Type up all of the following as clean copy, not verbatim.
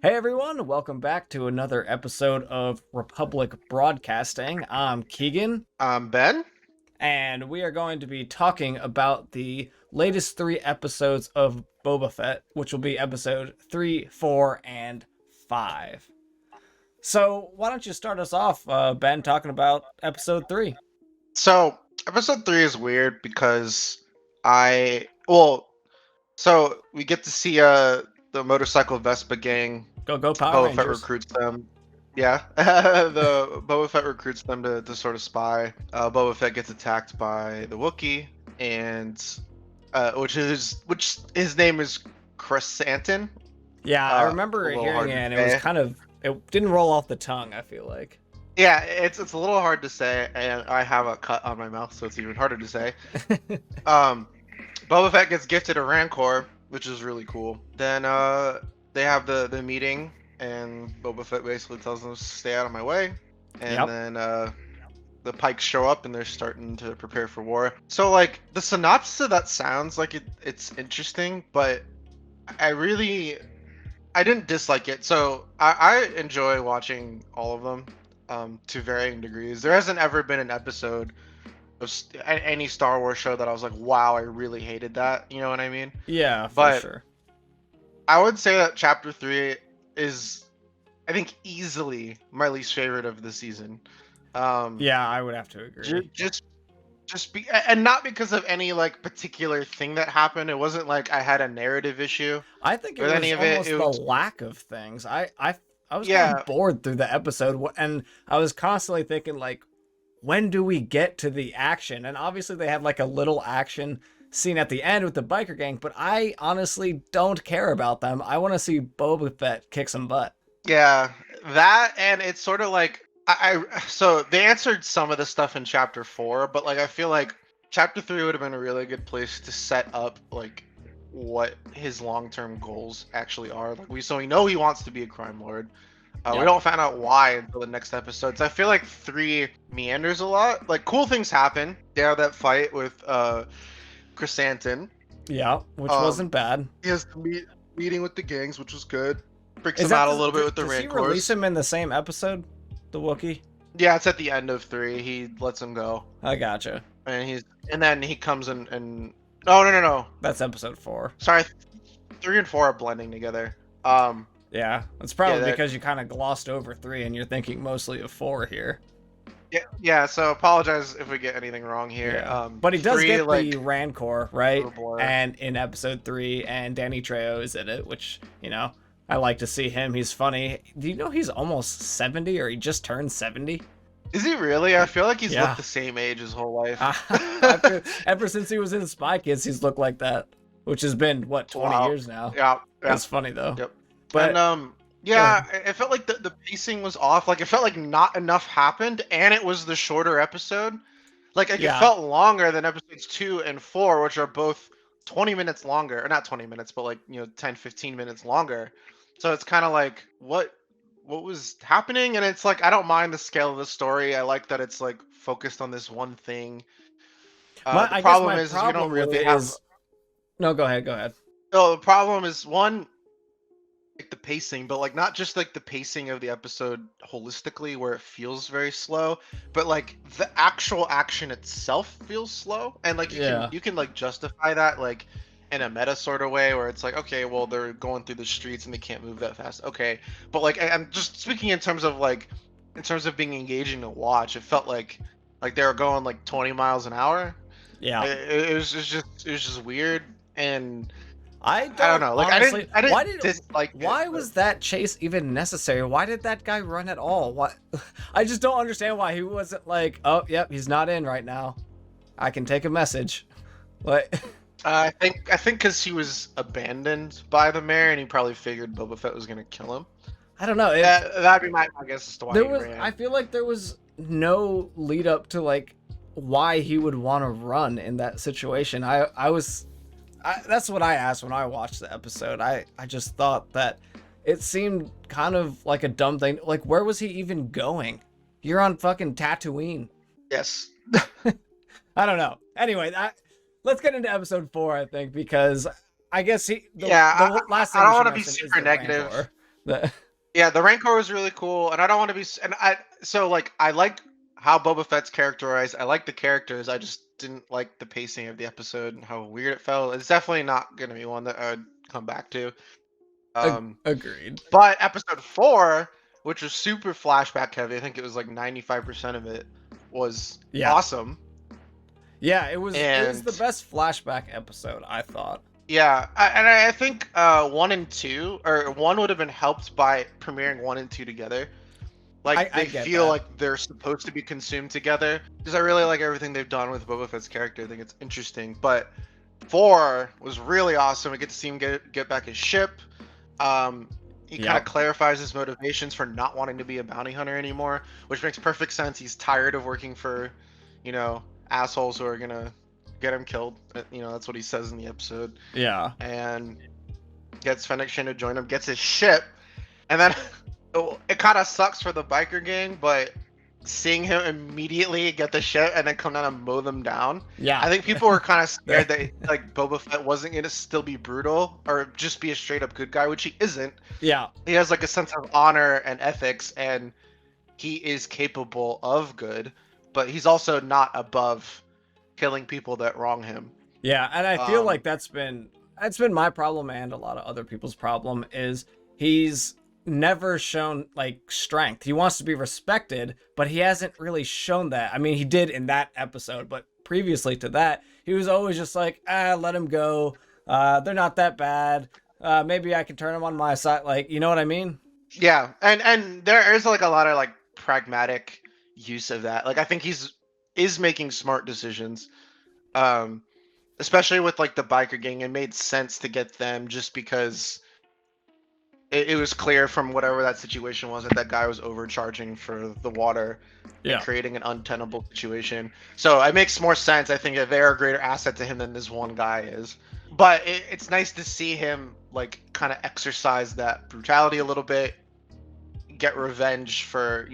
Hey everyone, welcome back to another episode of Republic Broadcasting. I'm Keegan, Ben? and we are going to be talking about the latest three episodes of Boba Fett, which will be episode 3, 4, and 5. So, why don't you start us off, Ben, talking about episode 3? So, episode 3 is weird because I. Well, so we get to see the motorcycle Vespa gang. Go Power Boba Fett Rangers. recruits them. Yeah. The Boba Fett recruits them to sort of spy. Boba Fett gets attacked by the Wookiee, and which his name is Chrysanthemum. Yeah, I A remember little hearing hard it, to and it was say. kind of, it didn't roll off the tongue, I feel like. Yeah, it's a little hard to say, and I have a cut on my mouth, so it's even harder to say. Um, Boba Fett gets gifted a Rancor, which is really cool. Then they have the meeting, and Boba Fett basically tells them to stay out of my way. And Yep. then the Pikes show up, and they're starting to prepare for war. So like the synopsis of that sounds like it's interesting, but I didn't dislike it. So I enjoy watching all of them to varying degrees. There hasn't ever been an episode of any Star Wars show that I was like, wow, I really hated that. You know what I mean? Yeah, for But sure. I would say that Chapter 3 is, I think, easily my least favorite of the season. Yeah, I would have to agree. And not because of any like particular thing that happened. It wasn't like I had a narrative issue I think it with was any of it. almost It the was, lack of things. I was kind yeah, of bored through the episode, and I was constantly thinking like, when do we get to the action? And obviously they had like a little action scene at the end with the biker gang, but I honestly don't care about them. I want to see Boba Fett kick some butt. yeah, that, and it's sort of like so they answered some of the stuff in chapter 4, but like I feel like chapter 3 would have been a really good place to set up like what his long-term goals actually are. Like we know he wants to be a crime lord. We Yep. don't find out why until the next episodes. I feel like 3 meanders a lot. Like cool things happen. They have that fight with Chrysanthemum. Yeah, which Um, wasn't bad. he has the meeting with the gangs, which was good. Freaks Is him that out a little bit with the does he release Rancors. him in the same episode, the Wookiee? Yeah, it's at the end of 3. He lets him go, I gotcha. and then he comes in and no. That's episode 4. Sorry, 3 and 4 are blending together. Yeah, it's probably that- because you kind of glossed over 3 and you're thinking mostly of 4 here. yeah. So apologize if we get anything wrong here. Yeah. But he does 3, get like, the Rancor, right? oh boy. And in episode 3, and Danny Trejo is in it, which, I like to see him. He's funny. Do you know he's almost 70, or he just turned 70? Is he really? I feel like he's Yeah. looked the same age his whole life. Ever since he was in Spy Kids, he's looked like that, which has been, what, 20 Wow. years now? Yeah. It's funny, though. Yep. But, And yeah, it felt like the pacing was off. Like it felt like not enough happened, and it was the shorter episode. Like it yeah. felt longer than episodes 2 and 4, which are both 20 minutes longer, or not 20 minutes, but like 10, 15 minutes longer. So it's kind of like what was happening, and it's like I don't mind the scale of the story. I like that it's like focused on this one thing. I The guess problem my is we problem don't with really it have. is... No, go ahead. No, the problem is one, like the pacing, but like not just like the pacing of the episode holistically where it feels very slow, but like the actual action itself feels slow. And like Yeah. you can like justify that like in a meta sort of way where it's like, okay, well they're going through the streets and they can't move that fast. Okay. But like I'm just speaking in terms of being engaging to watch, it felt like they were going like 20 miles an hour. Yeah. It was just weird, and I don't know. Like honestly, I why didn't did dislike it, why but- was that chase even necessary? Why did that guy run at all? What? I just don't understand why he wasn't like, oh, yep, he's not in right now. I can take a message. What? I think because he was abandoned by the mayor, and he probably figured Boba Fett was gonna kill him. I don't know. That'd be my guess as to why There he was. ran. I feel like there was no lead up to like why he would want to run in that situation. That's what I asked when I watched the episode. I just thought that it seemed kind of like a dumb thing. Like, where was he even going? You're on fucking Tatooine. Yes. I don't know. Anyway, let's get into episode 4, I think, because I guess the last thing I don't we should want to be mention is super the negative. Rancor. Yeah, the Rancor was really cool, and I don't want to be. And I so like I like how Boba Fett's characterized. I like the characters. I just didn't like the pacing of the episode and how weird it felt. It's definitely not gonna be one that I would come back to. Um, Agreed. but episode 4, which was super flashback heavy, I think it was like 95% of it was Yeah. awesome. Yeah, it was the And best flashback episode, I thought. yeah, I think 1 and 2, or 1 would have been helped by premiering 1 and 2 together. Like I they get feel that. like they're supposed to be consumed together. Because I really like everything they've done with Boba Fett's character. I think it's interesting. But 4 was really awesome. We get to see him get back his ship. He kind of Yep. clarifies his motivations for not wanting to be a bounty hunter anymore, which makes perfect sense. He's tired of working for, you know, assholes who are gonna get him killed. That's what he says in the episode. Yeah. And gets Fennec Shand to join him, gets his ship, and then it kind of sucks for the biker gang, but seeing him immediately get the ship and then come down and mow them down, Yeah. I think people were kind of scared that like Boba Fett wasn't gonna still be brutal or just be a straight up good guy, which he isn't. Yeah. He has like a sense of honor and ethics, and he is capable of good, but he's also not above killing people that wrong him. Yeah, and I feel Um, like that's been my problem and a lot of other people's problem is he's never shown like strength. He wants to be respected, but he hasn't really shown that. I mean, he did in that episode, but previously to that, he was always just like, let him go. They're not that bad. Maybe I can turn them on my side. Like, you know what I mean? Yeah, and there is like a lot of like pragmatic use of that. Like I think is making smart decisions. Um Especially with like the biker gang, it made sense to get them just because it was clear from whatever that situation was that that guy was overcharging for the water and Yeah. creating an untenable situation. So it makes more sense. I think that they're a greater asset to him than this one guy is. But it's nice to see him like kind of exercise that brutality a little bit, get revenge for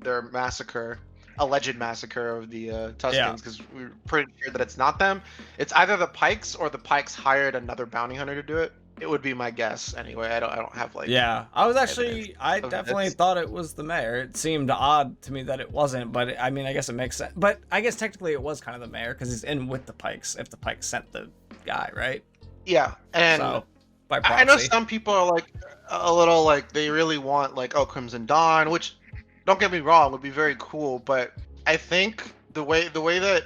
their massacre, alleged massacre of the Yeah. Tuscans, because we're pretty sure that it's not them. It's either the Pikes or the Pikes hired another bounty hunter to do it. It would be my guess anyway. I don't have like Yeah, evidence I of definitely this. thought it was the mayor. It seemed odd to me that it wasn't, but I mean, I guess it makes sense. But I guess technically it was kind of the mayor because he's in with the Pikes if the Pikes sent the guy, right? Yeah, and So, by I know proxy. some people are like a little like they really want like Crimson Dawn, which don't get me wrong would be very cool, but I think the way that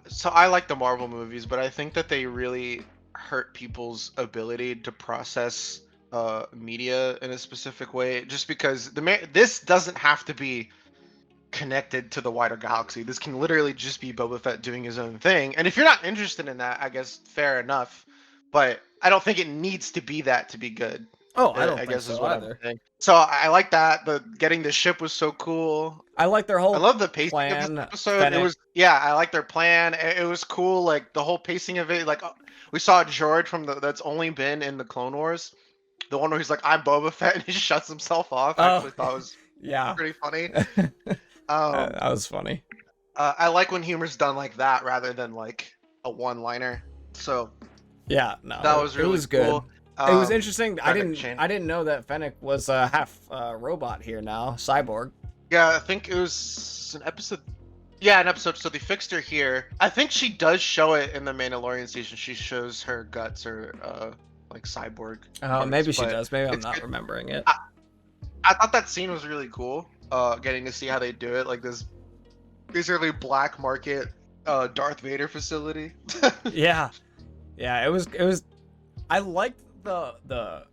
so I like the Marvel movies, but I think that they really hurt people's ability to process media in a specific way. Just because this doesn't have to be connected to the wider galaxy. This can literally just be Boba Fett doing his own thing. And if you're not interested in that, I guess fair enough. But I don't think it needs to be that to be good. Oh, I don't I think guess is so what I'm either. saying. So I like that. The getting the ship was so cool. I like their I whole love the pacing of this plan. episode. It Fennec. was yeah, I like their plan. It was cool, like the whole pacing of it. Like we saw George from that's only been in the Clone Wars, the one where he's like, "I'm Boba Fett," and he shuts himself off. I Oh, actually thought was yeah. pretty funny. that Um, was funny. I like when humor's done like that rather than like a one-liner. So Yeah, no, that was it really was good. cool. It was interesting. I Fennec didn't Shand. I didn't know that Fennec was half robot here now, cyborg. Yeah, I think it was an episode. Yeah, an episode. So they fixed her here. I think she does show it in the Mandalorian season. She shows her guts or like cyborg parts. Maybe she But does. Maybe I'm it's not good. remembering it. I thought that scene was really cool. Getting to see how they do it, like this basically black market Darth Vader facility. Yeah, yeah. It was. I liked the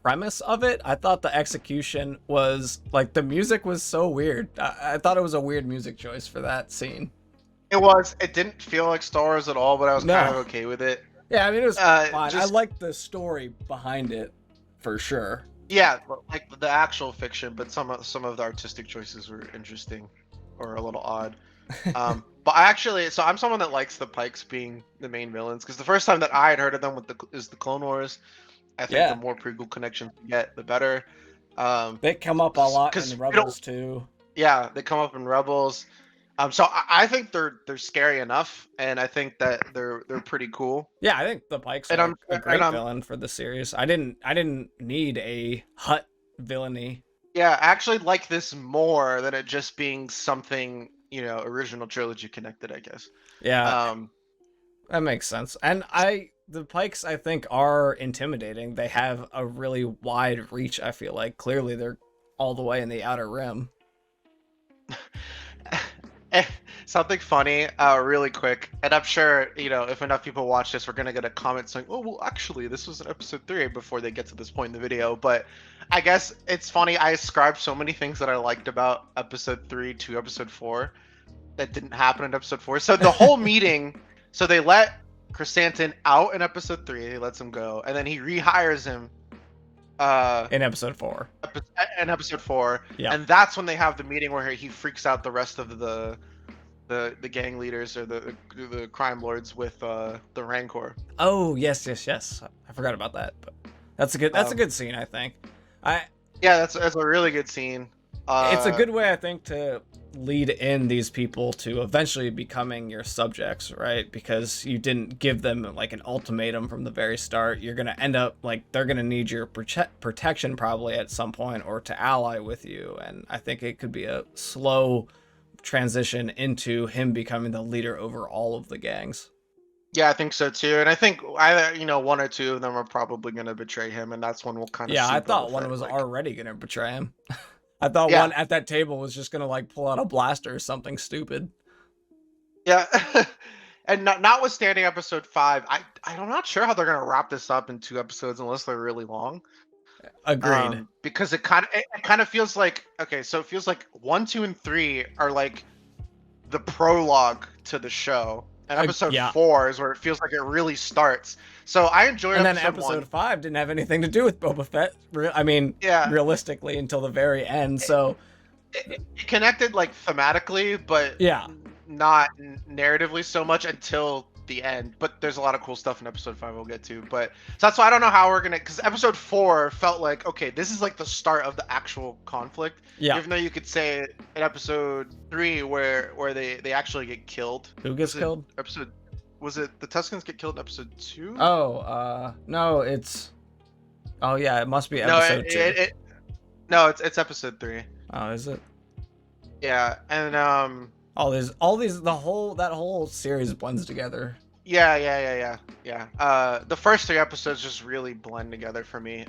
premise of it. I thought the execution was like the music was so weird. I thought it was a weird music choice for that scene. It was. It didn't feel like Star Wars at all, but I was kind of No. okay with it. Yeah, I mean it was fine. I Just liked the story behind it for sure. yeah, like the actual fiction, but some of the artistic choices were interesting or a little odd. But so I'm someone that likes the Pikes being the main villains because the first time that I had heard of them is the Clone Wars. I think the Yeah, more prequel connections we get, the better. Um, they come up a lot because in we don't, Rebels too. yeah, they come up in Rebels. So I think they're scary enough, and I think that they're pretty cool. Yeah, I think the Pikes And are I'm a and great I'm villain for the series. I didn't need a Hut villainy. Yeah, I actually like this more than it just being something, original trilogy connected, I guess. Yeah, Um, that makes sense. And the Pikes I think are intimidating. They have a really wide reach, I feel like. Clearly they're all the way in the outer rim. eh, Something funny, really quick, and I'm sure, if enough people watch this, we're gonna get a comment saying, "Oh, well, actually, this was in episode 3" before they get to this point in the video. But I guess it's funny. I ascribed so many things that I liked about episode 3 to episode 4 that didn't happen in episode 4. So the whole meeting, so they let Chrysanthemum out in episode 3. He lets him go, and then he rehires him uh In episode 4. in episode 4, Yeah. and that's when they have the meeting where he freaks out the rest of the gang leaders or the crime lords with the Rancor. Oh, yes, yes, yes. I forgot about that. But that's a Um, good scene, I think. I yeah, that's a really good scene. It's a good way, I think, to lead in these people to eventually becoming your subjects, right? Because you didn't give them like an ultimatum from the very start. You're gonna end up like they're gonna need your protection probably at some point, or to ally with you. And I think it could be a slow transition into him becoming the leader over all of the gangs. Yeah, I think so too, and I think one or two of them are probably going to betray him, and that's when we'll kind of Yeah, see I Boba thought one Fett. was Like, already gonna betray him. I thought yeah, one at that table was just gonna like pull out a blaster or something stupid. yeah. And notwithstanding episode 5, I'm not sure how they're going to wrap this up in 2 episodes unless they're really long. Agreed. Because it kind of feels like, okay, so it feels like 1, 2, and 3 are like the prologue to the show, and episode Yeah. 4 is where it feels like it really starts. So I enjoyed And then episode episode 1. 5 didn't have anything to do with Boba Fett. I mean, Yeah, realistically, until the very end. So, it connected like thematically, but yeah. not narratively so much until the end. But there's a lot of cool stuff in episode 5 we'll get to. But so that's why I don't know how we're gonna, because episode 4 felt like, okay, this is like the start of the actual conflict. Yeah. Even though you could say in episode 3 where they actually get killed. Who gets killed? Was it the Tuscans get killed in episode 2? Oh, no, it's. Oh, yeah, it must be No, episode 2. no, it's episode 3. Oh, is it? Yeah, and that whole series blends together. yeah. The first 3 episodes just really blend together for me.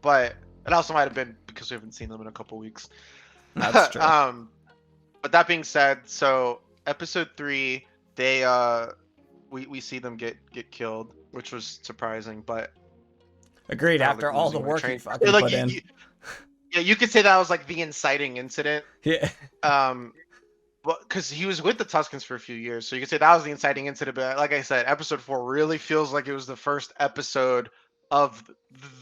But it also might have been because we haven't seen them in a couple weeks. That's true. But that being said, so episode 3, they we see them get killed, which was surprising, but Agreed, kind of after like all the losing my work train. he fucking Like put in. yeah, you could say that was like the inciting incident. Yeah. Well, because he was with the Tuscans for a few years, so you could say that was the inciting incident. But like I said, episode 4 really feels like it was the first episode of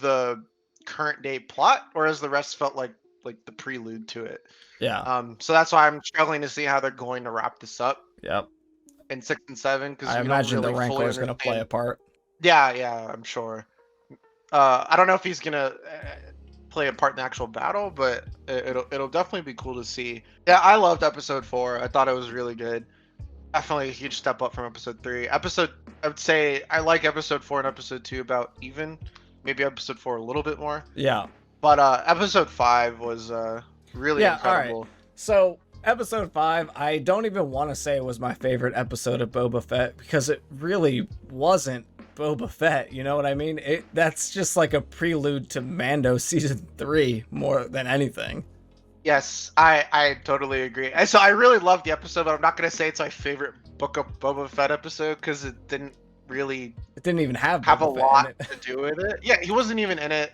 the current day plot, whereas the rest felt like the prelude to it. Yeah. So that's why I'm struggling to see how they're going to wrap this up Yep. in 6 and 7, because I we don't imagine really the fully Rancor is going to play a understand. part. Yeah, I'm sure. I don't know if he's gonna play a part in the actual battle, but it'll definitely be cool to see. Yeah, I loved episode 4. I thought it was really good. Definitely a huge step up from episode 3. I would say I like episode 4 and episode 2 about even. Maybe episode 4 a little bit more. Yeah. But episode 5 was really incredible. All right. So, episode 5, I don't even want to say it was my favorite episode of Boba Fett because it really wasn't Boba Fett, you know what I mean? That's just like a prelude to Mando season 3 more than anything. Yes, I totally agree. So I really loved the episode, but I'm not gonna say it's my favorite Book of Boba Fett episode because it didn't even have have a Boba Fett lot in it. to do with it. Yeah, he wasn't even in it.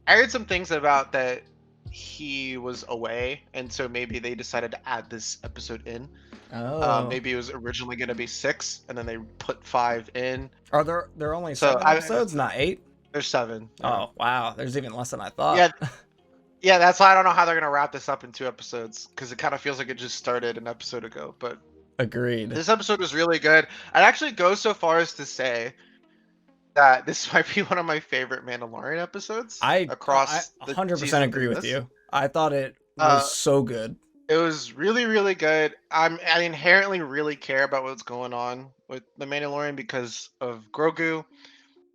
I heard some things about that he was away, and so maybe they decided to add this episode in. Oh. Maybe it was originally gonna be 6, and then they put 5 in. Are there only So 7 episodes, not 8? There's 7. Oh, wow. There's even less than I thought. Yeah. Yeah, that's why I don't know how they're gonna wrap this up in 2 episodes, because it kind of feels like it just started an episode ago. But Agreed. this episode was really good. I'd actually go so far as to say that this might be one of my favorite Mandalorian episodes. I across the 100% seasons agree of with this. you. I thought it was so good. It was really, really good. I inherently really care about what's going on with the Mandalorian because of Grogu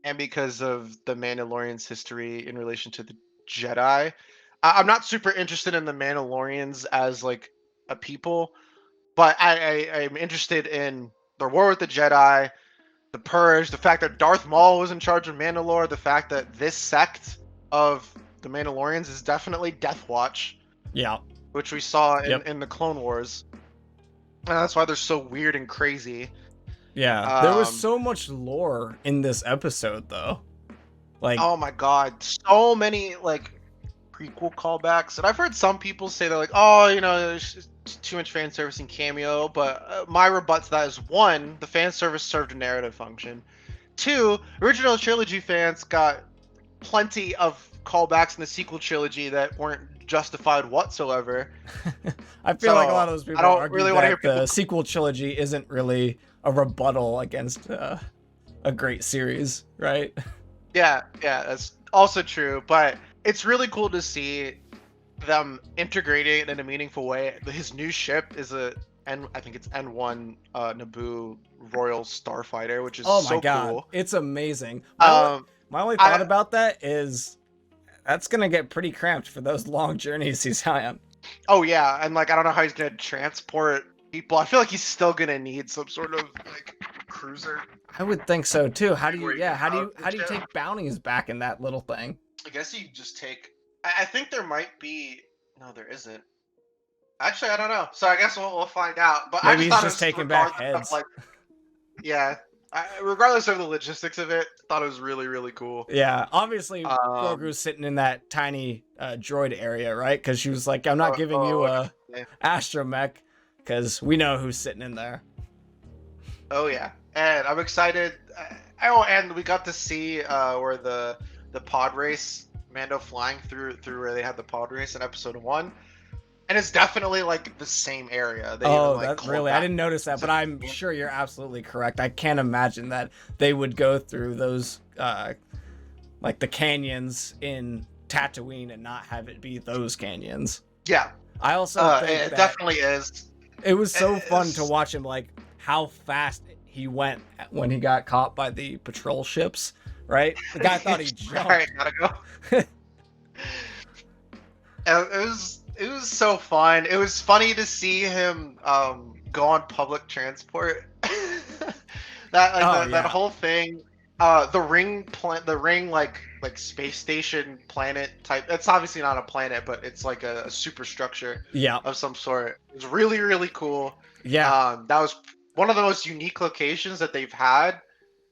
and because of the Mandalorian's history in relation to the Jedi. I'm not super interested in the Mandalorians as like a people, but I'm interested in their war with the Jedi, the Purge, the fact that Darth Maul was in charge of Mandalore, the fact that this sect of the Mandalorians is definitely Death Watch, Yeah. which we saw in, Yep. in the Clone Wars. And that's why they're so weird and crazy. Yeah. There was Um, so much lore in this episode, though. Like, oh my god, so many like prequel callbacks. And I've heard some people say they're like, oh, there's too much fan service and cameo. But my rebut to that is one, the fan service served a narrative function. Two, original trilogy fans got plenty of callbacks in the sequel trilogy that weren't justified whatsoever. I feel like a lot So of those I people don't argue really want to hear that people. the sequel trilogy isn't really a rebuttal against a great series, right? Yeah, that's also true. But it's really cool to see them integrating it in a meaningful way. His new ship is I think it's N1 Naboo Royal Starfighter, which is Oh my so god, cool. it's amazing. Um, My only thought I about that is that's gonna get pretty cramped for those long journeys he's on. oh yeah, and like I don't know how he's gonna transport people. I feel like he's still gonna need some sort of like cruiser I would think so too. How do you, where he yeah, can how do mount you, the how do you ship. take bounties back in that little thing? I guess you just take. I think there might be. No, there isn't. Actually, I don't know. So I guess we'll find out. But I Maybe just he's thought it just was taking back regardless of heads. like, yeah, regardless of the logistics of it, thought it was really, really cool. Yeah, obviously Um, Grogu's sitting in that tiny droid area, right? Because she was like, "I'm not giving you a definitely. astromech," because we know who's sitting in there. Oh yeah, and I'm excited. Oh, and we got to see where the pod race, Mando flying through where they had the pod race in episode 1, and it's definitely like the same area. They even Oh, like that called really, I back didn't notice that, to but I'm sure you're absolutely correct. I can't imagine that they would go through those, like the canyons in Tatooine and not have it be those canyons. yeah. I also think It that definitely is. it was so fun to It's, watch him, like how fast he went when he got caught by the patrol ships, right? The guy thought he all right, jumped. gotta go. It was so fun. It was funny to see him go on public transport. That like Oh that yeah, whole thing, the ring like space station planet type. It's obviously not a planet, but it's like a superstructure yeah, of some sort. It was really, really cool. yeah. That was one of the most unique locations that they've had,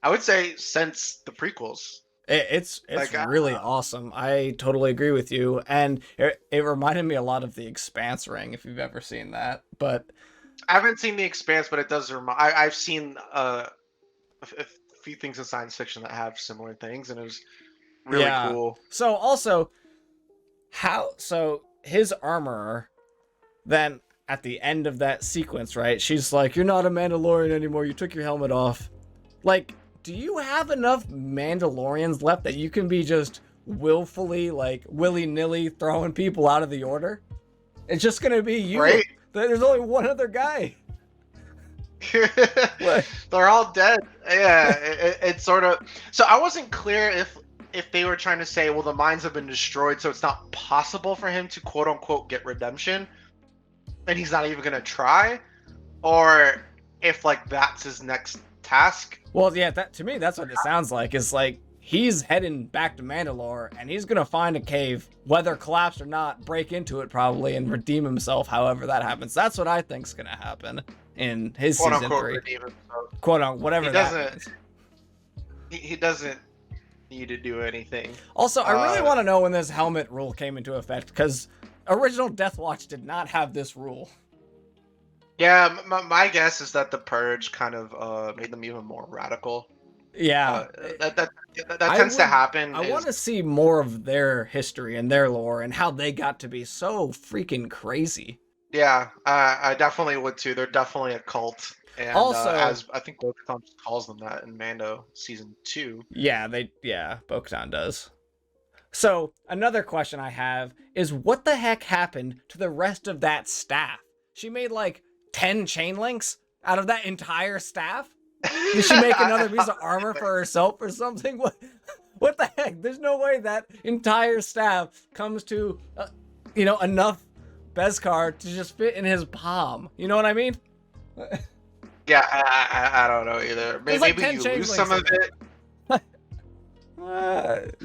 I would say, since the prequels. It's Like really awesome. I totally agree with you, and it reminded me a lot of the Expanse ring, if you've ever seen that. But I haven't seen The Expanse, but it does remind. I've seen a few things in science fiction that have similar things, and it was really yeah. cool. So also, so his armorer then at the end of that sequence, right? She's like, "You're not a Mandalorian anymore. You took your helmet off." Like, do you have enough Mandalorians left that you can be just willfully, like, willy-nilly throwing people out of the order? It's just gonna be you. Right? There's only one other guy. What? They're all dead. Yeah, it's sort of. So I wasn't clear if they were trying to say, well, the mines have been destroyed, so it's not possible for him to quote unquote get redemption, and he's not even gonna try, or if like that's his next task. Well, yeah, that to me, that's what it sounds like. It's like he's heading back to Mandalore, and he's gonna find a cave, whether collapsed or not, break into it probably, and redeem himself. However that happens, that's what I think's gonna happen in his Quote season unquote 3. redeem himself. Quote on whatever He that doesn't. means. He doesn't need to do anything. Also, I really want to know when this helmet rule came into effect, because original Death Watch did not have this rule. Yeah, my guess is that the purge kind of made them even more radical. Yeah, That tends to happen. I want to see more of their history and their lore and how they got to be so freaking crazy. Yeah, I definitely would too. They're definitely a cult, and Also, as I think Bo-Katan calls them that in Mando season 2. yeah, Bo-Katan does. So another question I have is, what the heck happened to the rest of that staff? She made like 10 chain links out of that entire staff? Did she make another piece of armor for herself or something? What the heck? There's no way that entire staff comes to, enough Beskar to just fit in his palm. You know what I mean? Yeah, I don't know either. There's Maybe like 10 you chain lose links some of in it.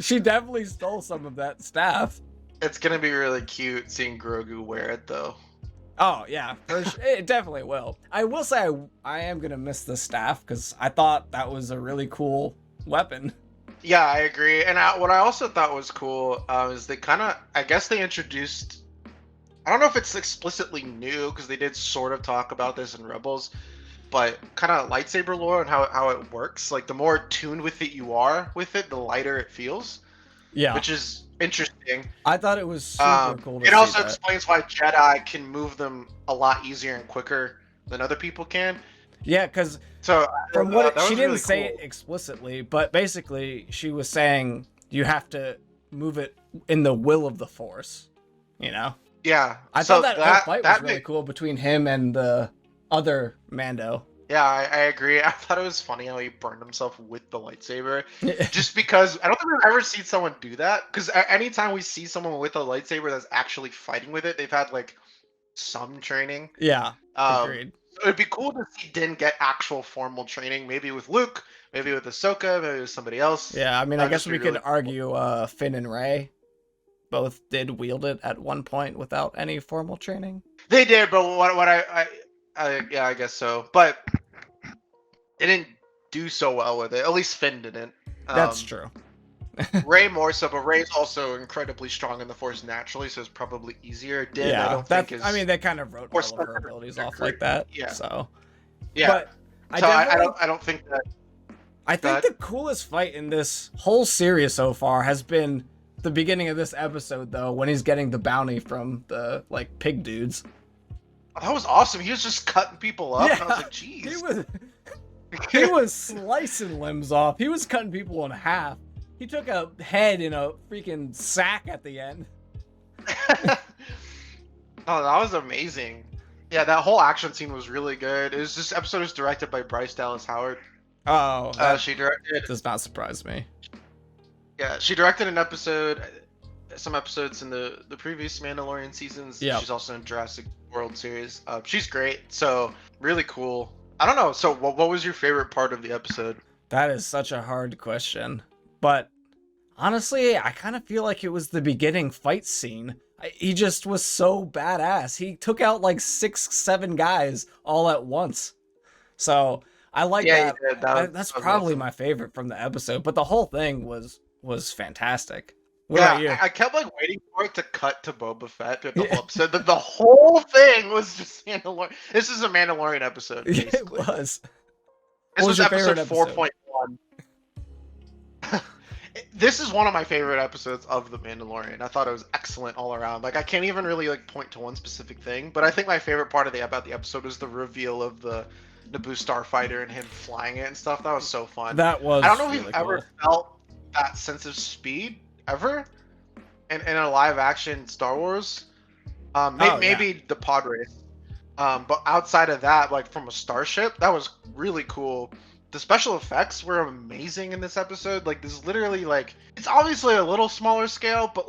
She definitely stole some of that staff. It's gonna be really cute seeing Grogu wear it though. Oh yeah, it definitely will. I will say I am gonna miss the staff because I thought that was a really cool weapon. Yeah, I agree. And what I also thought was cool is they kind of, I guess they introduced. I don't know if it's explicitly new because they did sort of talk about this in Rebels, but kind of lightsaber lore and how it works. Like the more tuned with it you are with it, the lighter it feels. Yeah, which is interesting. I thought it was super cool. It also explains why Jedi can move them a lot easier and quicker than other people can. Yeah, because from what she didn't say it explicitly, but basically she was saying you have to move it in the will of the Force. You know? Yeah. I thought that whole fight was really cool between him and the other Mando. Yeah, I agree. I thought it was funny how he burned himself with the lightsaber. Just because I don't think we've ever seen someone do that. Because anytime we see someone with a lightsaber that's actually fighting with it, they've had like some training. Yeah, agreed. So it'd be cool to see Din get actual formal training, maybe with Luke, maybe with Ahsoka, maybe with somebody else. Yeah, I mean, I guess we could argue Finn and Rey both did wield it at one point without any formal training. They did, but what yeah, I guess so. But they didn't do so well with it. At least Finn didn't. That's true. Rey more so, but Rey's also incredibly strong in the Force naturally, so it's probably easier. Din, yeah, I don't think is. I mean, they kind of wrote all of her abilities off like that. Yeah. So. Yeah. But I don't think that. I think the coolest fight in this whole series so far has been the beginning of this episode, though, when he's getting the bounty from the pig dudes. Oh, that was awesome. He was just cutting people up. Yeah, and I was like, jeez. He was slicing limbs off. He was cutting people in half. He took a head in a freaking sack at the end. Oh, that was amazing. Yeah, that whole action scene was really good. This episode was directed by Bryce Dallas Howard. Oh, she directed. Does not surprise me. Yeah, she directed some episodes in the previous Mandalorian seasons. Yeah. She's also in Jurassic World series. She's great. So really cool. I don't know. So what was your favorite part of the episode? That is such a hard question. But honestly, I kind of feel like it was the beginning fight scene. He just was so badass. He took out like 6-7 guys all at once. So I like that. That's probably awesome. My favorite from the episode. But the whole thing was fantastic. What about you? I kept waiting for it to cut to Boba Fett the whole episode. The whole thing was just Mandalorian. This is a Mandalorian episode. Basically. It was. This was episode 4.1. This is one of my favorite episodes of The Mandalorian. I thought it was excellent all around. I can't even really point to one specific thing, but I think my favorite part about the episode was the reveal of the Naboo starfighter and him flying it and stuff. That was so fun. That was. I don't know if really you've ever felt that sense of speed ever in a live action Star Wars. Maybe the pod race. But outside of that, from a starship, that was really cool. The special effects were amazing in this episode. There's literally it's obviously a little smaller scale, but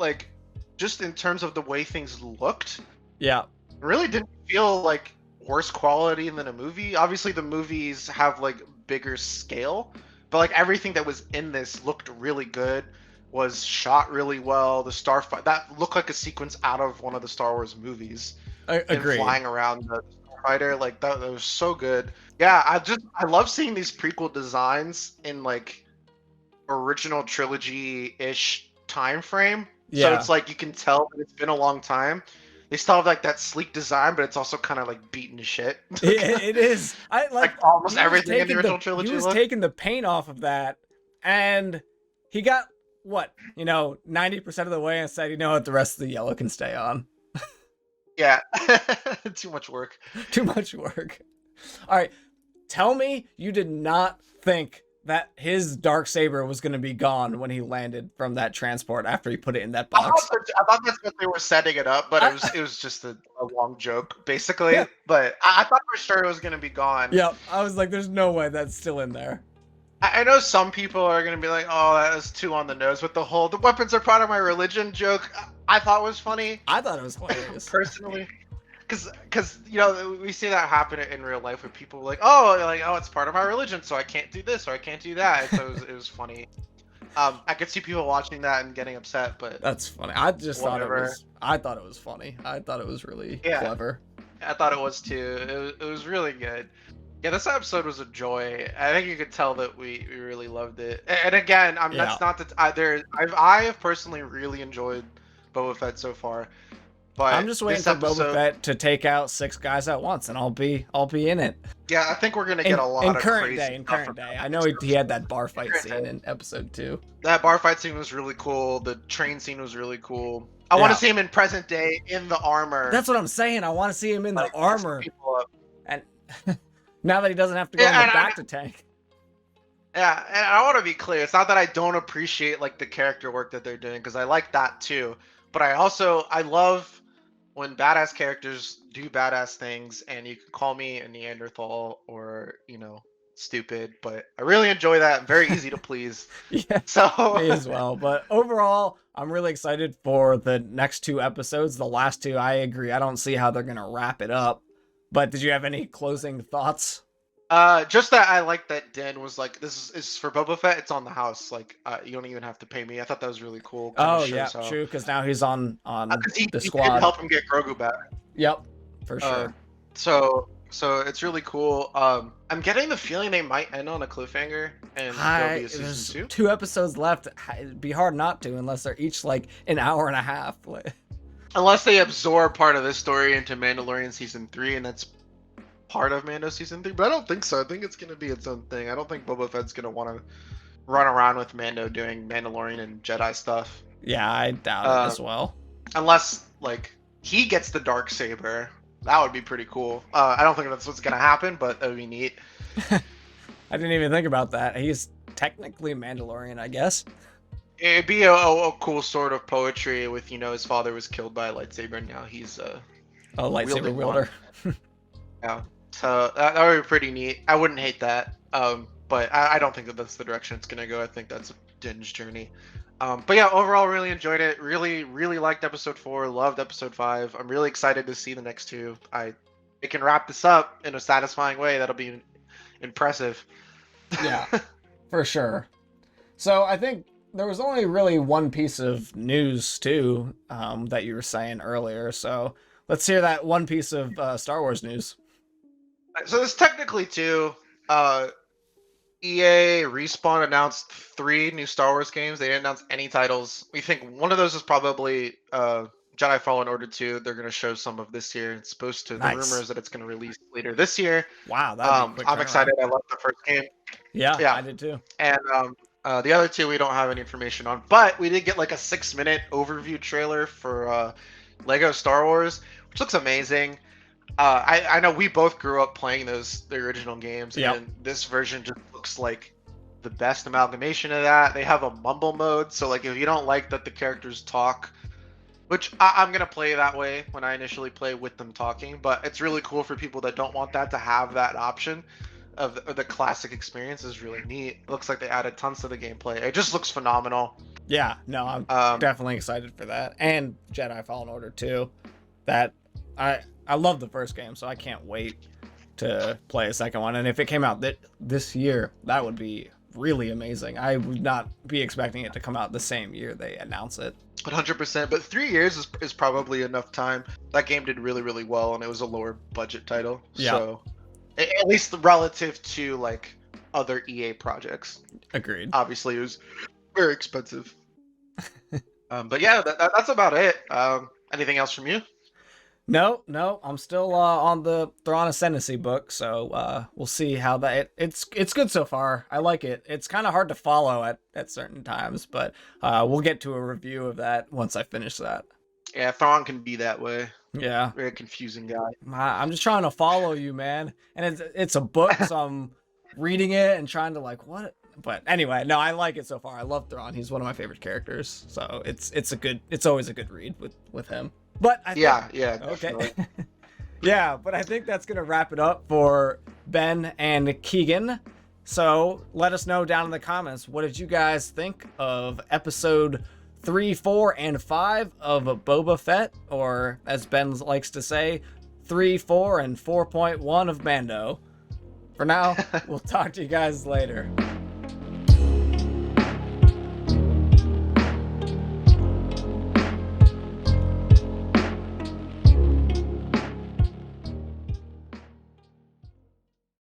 just in terms of the way things looked, yeah, it really didn't feel worse quality than a movie. Obviously, the movies have bigger scale, but everything that was in this looked really good. Was shot really well. The starfight that looked like a sequence out of one of the Star Wars movies. Agreed. Flying around the starfighter, that was so good. Yeah, I love seeing these prequel designs in original trilogy-ish time frame. Yeah. So it's you can tell that it's been a long time. They still have that sleek design, but it's also kind of beaten to shit. It is. I almost everything in the original trilogy. He was taking the paint off of that, and he got 90% of the way and said, what, the rest of the yellow can stay on. Yeah. Too much work. Too much work. All right. Tell me you did not think that his dark saber was going to be gone when he landed from that transport after he put it in that I box. thought that's what they were setting it up, but I, it was just a long joke, basically. But I thought for sure it was gonna be gone. yeah, I was like, there's no way that's still in there. I know some people are gonna be like, "Oh, that was too on the nose," with the weapons are part of my religion joke. I thought was funny I thought it was hilarious. personally, because you know we see that happen in real life where people are like, "Oh, it's part of my religion, so I can't do this or I can't do that." And so it was funny. I could see people watching that and getting upset, but That's funny. I just whatever. thought it was funny. I thought it was really Yeah. clever. I thought it was too. It was really good. Yeah, this episode was a joy. I think you could tell that we really loved it. And again, Yeah. that's not that I have personally really enjoyed Boba Fett so far. But I'm just waiting this for Boba Fett to take out 6 guys at once, and I'll be in it. Yeah, I think we're gonna get a lot of current crazy day. In stuff current from day, that I know he had that bar fight Current scene day. in episode 2. That bar fight scene was really cool. The train scene was really cool. I want Yeah. to see him in present day in the armor. That's what I'm saying. I want to see him in the like, messing armor, people up. and now that he doesn't have to go Yeah, in the and back to tank. Yeah, and I want to be clear. It's not that I don't appreciate like the character work that they're doing because I like that too. But I love when badass characters do badass things, and you can call me a Neanderthal or stupid, but I really enjoy that. I'm very easy to please. Yeah, So me as well. But overall, I'm really excited for the next 2 episodes. The last 2, I agree. I don't see how they're gonna wrap it up. But did you have any closing thoughts? just that I like that Din was like, this is for Boba Fett. It's on the house. Like, you don't even have to pay me. I thought that was really cool. Oh yeah, true. Because now he's on He the did squad. help him get Grogu back. Yep, for sure. So it's really cool. I'm getting the feeling they might end on a cliffhanger and there'll be a There's season 2. 2 episodes left. It'd be hard not to, unless they're each like an hour and a half. Unless they absorb part of this story into Mandalorian season 3, and that's part of Mando season 3. But I don't think so. I think it's gonna be its own thing. I don't think Boba Fett's gonna want to run around with Mando doing Mandalorian and Jedi stuff. Yeah, I doubt it as well. Unless like he gets the dark saber. That would be pretty cool. I don't think that's what's gonna happen, but that would be neat. I didn't even think about that. He's technically Mandalorian, I guess. It'd be a cool sort of poetry with his father was killed by a lightsaber and now he's A lightsaber wielding wielder. yeah. So that would be pretty neat. I wouldn't hate that. But I don't think that's the direction it's gonna go. I think that's a Din's journey. But yeah, overall, really enjoyed it. Really, really liked episode 4. Loved episode 5. I'm really excited to see the next 2. It can wrap this up in a satisfying way. That'll be impressive. Yeah, for sure. So I think there was only really one piece of news too that you were saying earlier. So let's hear that one piece of Star Wars news. So there's technically 2. EA Respawn announced 3 new Star Wars games. They didn't announce any titles. We think one of those is probably Jedi Fallen Order 2. They're going to show some of this year. It's supposed to. Nice. The rumor is that it's going to release later this year. Wow, that'd be a quick I'm excited. I love the first game. Yeah, Yeah. I did too. And the other 2 we don't have any information on, but we did get like a 6-minute overview trailer for Lego Star Wars, which looks amazing. I know we both grew up playing the original games, Yep. and this version just looks like the best amalgamation of that. They have a mumble mode, so like if you don't like that the characters talk, which I'm gonna play that way when I initially play with them talking, but it's really cool for people that don't want that to have that option of the classic experience. Is really neat. It looks like they added tons to the gameplay. It just looks phenomenal. Yeah, no, I'm definitely excited for that, and Jedi Fallen Order 2. That I love the first game, so I can't wait to play a second one. And if it came out this year, that would be really amazing. I would not be expecting it to come out the same year they announce it. 100%, but 3 years is probably enough time. That game did really, really well, and it was a lower budget title. Yeah. So, at least relative to like other EA projects. Agreed. Obviously, it was very expensive. But yeah, that's about it. Anything else from you? No, I'm still on the Thrawn Ascendancy book, so we'll see how that. It's good so far. I like it. It's kind of hard to follow at certain times, but we'll get to a review of that once I finish that. Yeah, Thrawn can be that way. Yeah, Very confusing guy. I'm just trying to follow you, man. And it's a book, so I'm reading it and trying to like, what But anyway, no, I like it so far. I love Thrawn. He's one of my favorite characters. So it's always a good read with him. But I think, Yeah, okay. definitely. Yeah, but I think that's gonna wrap it up for Ben and Keegan. So let us know down in the comments, what did you guys think of episode 3, 4, and 5 of Boba Fett, or as Ben likes to say, 3, 4, and 4.1 of Mando. For now, we'll talk to you guys later.